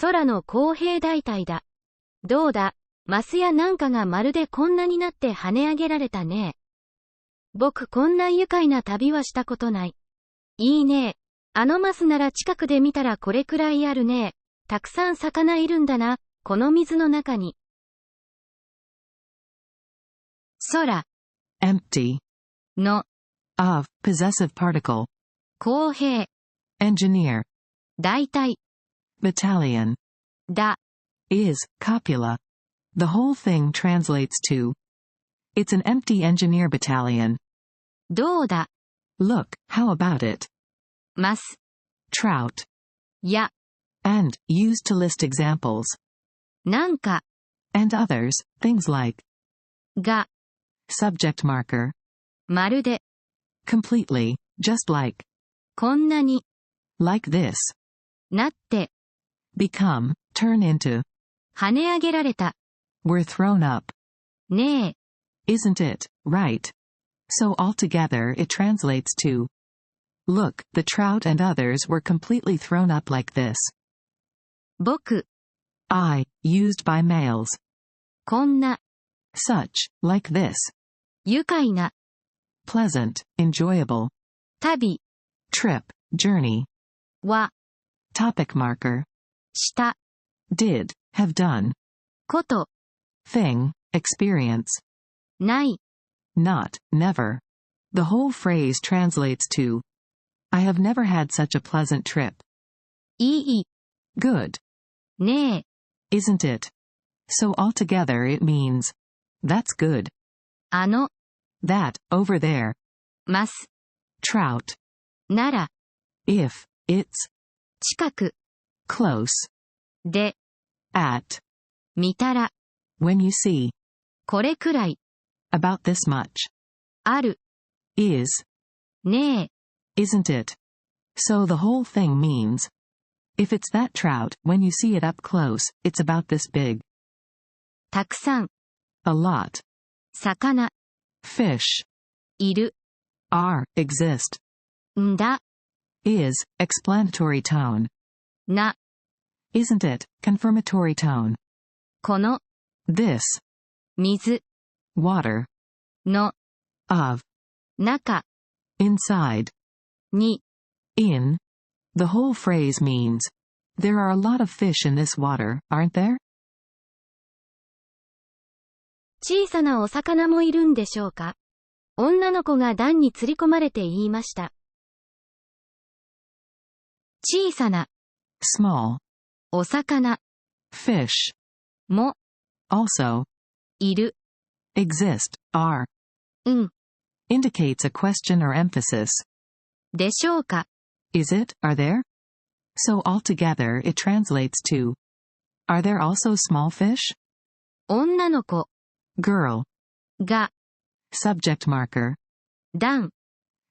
空の公平代替だ。どうだ、マスやなんかがまるでこんなになって跳ね上げられたね。僕こんな愉快な旅はしたことない。いいね。あのマスなら近くで見たらこれくらいあるね。たくさん魚いるんだな、この水の中に。空 empty の of possessive particle 公平 engineer 代替 battalion だ is copula. The whole thing translates to it's an empty engineer battalion. どうだ Look, how about it? マス Trout や and used to list examples なんか and others, things like が subject marker まるで completely, just like こんなに like this なって become, turn into 跳ね上げられた were thrown up. ねえ Isn't it, right? So altogether it translates to look, the trout and others were completely thrown up like this. 僕 I, used by males. こんな Such, like this. 愉快な Pleasant, enjoyable. 旅 Trip, journey. は Topic marker. した Did, have done. こと Thing, experience. ない Not, never. The whole phrase translates to I have never had such a pleasant trip. いい Good. ねえ Isn't it? So altogether it means that's good. あの That, over there. マス Trout. なら If, it's 近く close. で At. 見たら When you see. これくらい About this much. ある Is. ねえ Isn't it? So the whole thing means if it's that trout, when you see it up close, it's about this big. たくさん A lot. 魚 Fish. いる Are, exist. んだ Is, explanatory tone. な Isn't it, confirmatory tone. この This. 水 Water. の Of. 中 Inside. に In. The whole phrase means there are a lot of fish in this water, aren't there? 小さなお魚もいるんでしょうか。女の子が段に釣り込まれて言いました。小さな Small. お魚 Fish. も Also. いる Exist, are. うん Indicates a question or emphasis. でしょうか Is it, are there? So altogether it translates to are there also small fish? 女の子 Girl. が Subject marker. 段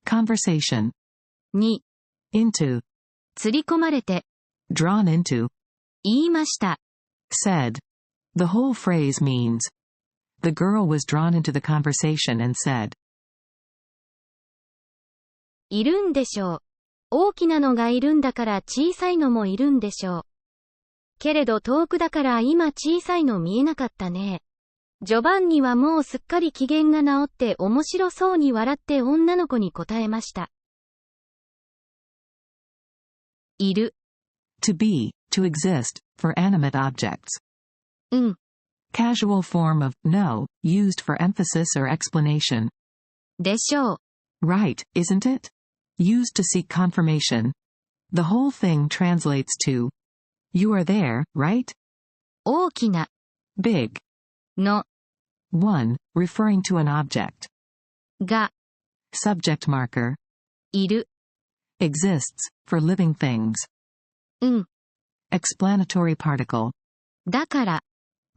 Conversation. に Into. 釣り込まれて Drawn into. 言いました。Said. The whole phrase means the girl was drawn into the conversation and said. いるんでしょう。大きなのがいるんだから小さいのもいるんでしょう。けれど遠くだから今小さいの見えなかったね。ジョバンニはもうすっかり機嫌が治って面白そうに笑って女の子に答えました。いる。To be, to exist, for animate objects. うん。Casual form of no, used for emphasis or explanation. でしょう。 Right, isn't it? Used to seek confirmation. The whole thing translates to you are there, right? 大きな Big. の One, referring to an object. が Subject marker. いる。Exists, for living things. うん。Explanatory particle. だから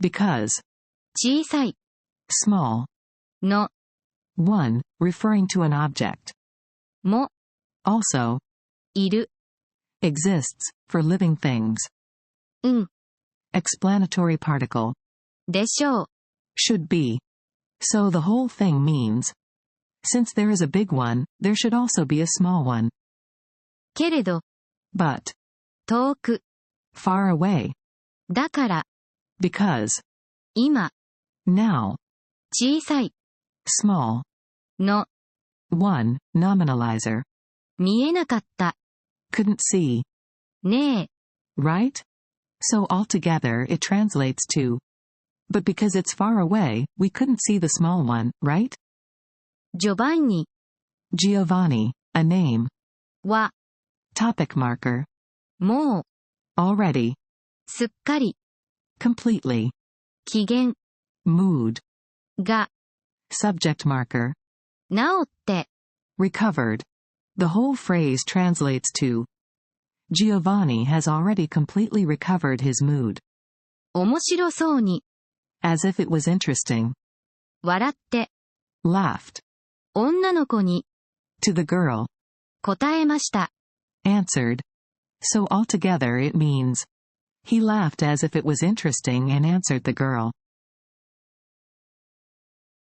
Because. 小さい Small. の One, referring to an object. も Also. いる。Exists, for living things. うん。Explanatory particle. でしょう。Should be. So the whole thing means since there is a big one, there should also be a small one. けれど But. 遠く Far away. だから、because, 今、now, 小さい、small, の、one, nominalizer, 見えなかった、couldn't see, ねえ、right? So altogether it translates to, but because it's far away, we couldn't see the small one, right? ジョバンニ Giovanni, a name, は、topic marker, もう、 already, すっかり、 completely, 機嫌、 mood, が、 subject marker, 治って、 recovered. The whole phrase translates to, Giovanni has already completely recovered his mood, 面白そうに、 as if it was interesting, 笑って、 laughed, 女の子に、 to the girl, 答えました。 answered. So altogether it means, he laughed as if it was interesting and answered the girl.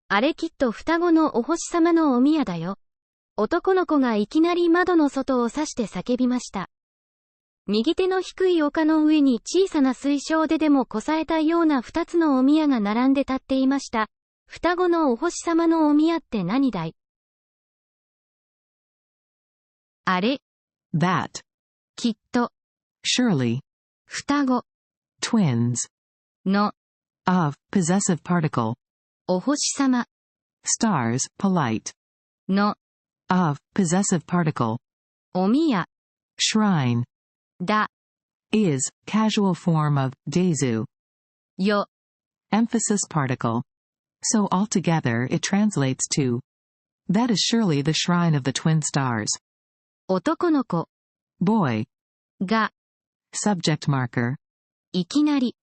あれきっと双子のお星様のお宮だよ。男の子がいきなり窓の外を指して叫びました。右手の低い丘の上に小さな水晶ででもこさえたような2つのお宮が並んで立っていました。双子のお星様のお宮って何だい？あれ、That, きっと、 surely, 双子 twins, の of, possessive particle, お星様 stars, polite, の of, possessive particle, お宮 shrine, だ is, casual form of, dezu, よ emphasis particle. So altogether it translates to, that is surely the shrine of the twin stars. 男の子 Boy, が subject marker, いきなり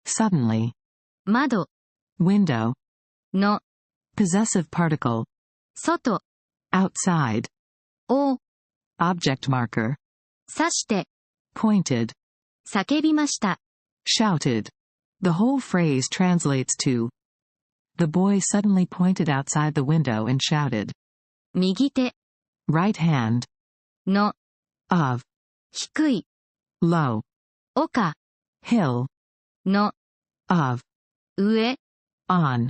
suddenly, 窓 window, の possessive particle, 外 outside, を object marker, 指して pointed, 叫びました。 shouted. The whole phrase translates to, the boy suddenly pointed outside the window and shouted. 右手 Right hand, の of, 低い low, 丘 hill, の of, 上 on,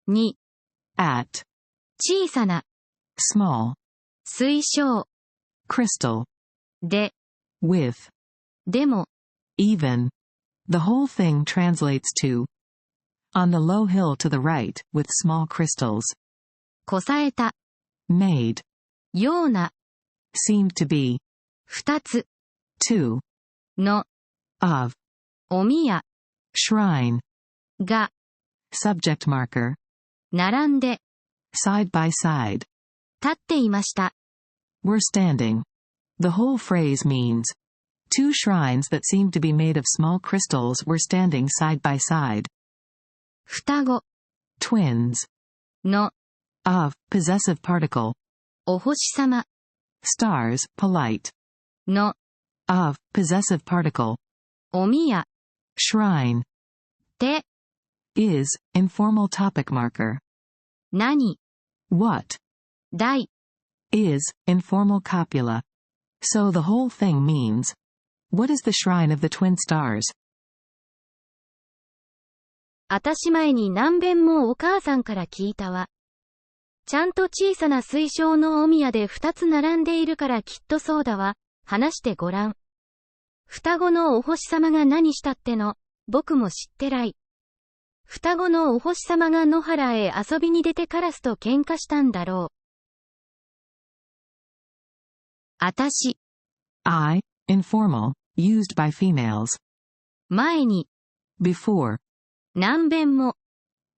に at, 小さな small, 水晶 crystal, で with, でも even. The whole thing translates to, on the low hill to the right, with small crystals, こさえた made, ような seemed to be, 二つ two, の of, お宮 shrine, が subject marker, 並んで side by side, 立っていました。 were standing. The whole phrase means, two shrines that seemed to be made of small crystals were standing side by side. 双子 Twins, の of, possessive particle, お星様 stars, polite, の of, possessive particle, お宮 shrine, で is, informal topic marker. 何 What, だい is, informal copula. So the whole thing means, what is the shrine of the twin stars? あたし前に何遍もお母さんから聞いたわ。ちゃんと小さな水晶のお宮で二つ並んでいるからきっとそうだわ。話してごらん。双子のお星様が何したっての、僕も知ってらい。双子のお星様が野原へ遊びに出てカラスと喧嘩したんだろう。あたし、I, informal, used by females. 前に、 Before, 何遍も、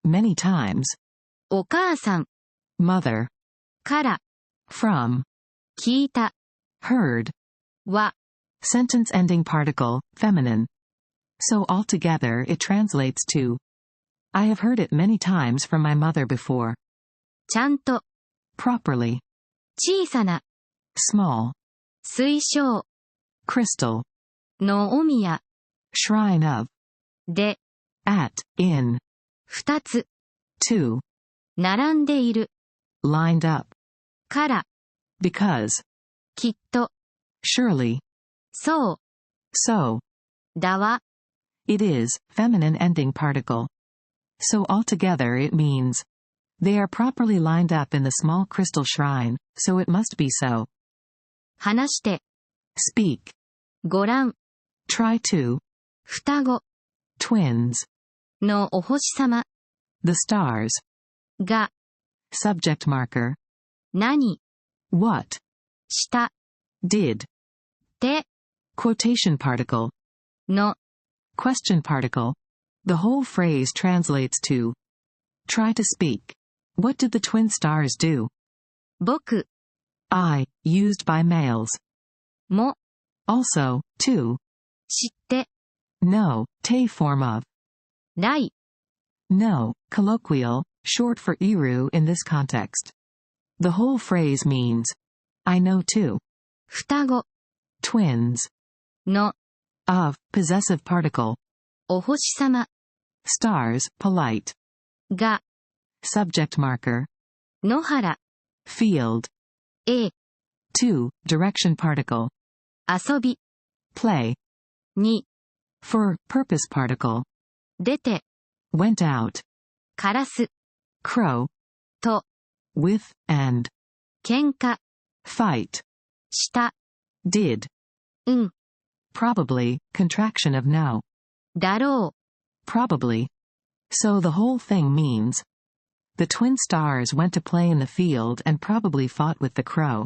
many times, お母さん、 mother, から、 from, 聞いた、 heard, は、 sentence ending particle, feminine. So altogether it translates to, I have heard it many times from my mother before. ちゃんと、 Properly, 小さな、 small, 水晶、 crystal, のお宮、 shrine of, で、 at, in, 二つ、 to, 並んでいる、 lined up, から、 because, きっと、 surely, そう、 so, だわ。It is, feminine ending particle. So altogether it means, they are properly lined up in the small crystal shrine, so it must be so. 話して、 Speak. ごらん、 Try to. 双子 Twins. のお星様 The stars. が Subject marker. 何 What. した Did. て Quotation particle. の Question particle. The whole phrase translates to, try to speak. What did the twin stars do? 僕 I, used by males. も Also, to. 知って No, te form of. 来 No, colloquial, short for iru in this context. The whole phrase means, I know too. 双子 Twins. の Of, possessive particle. お星様 Stars, polite. が Subject marker. 野原 Field. へ To, direction particle. 遊び Play. に For, purpose particle. 出て Went out. カラス Crow. と With, and. 喧嘩 Fight. した Did. うん Probably, contraction of no. だろ Probably. So the whole thing means, the twin stars went to play in the field and probably fought with the crow.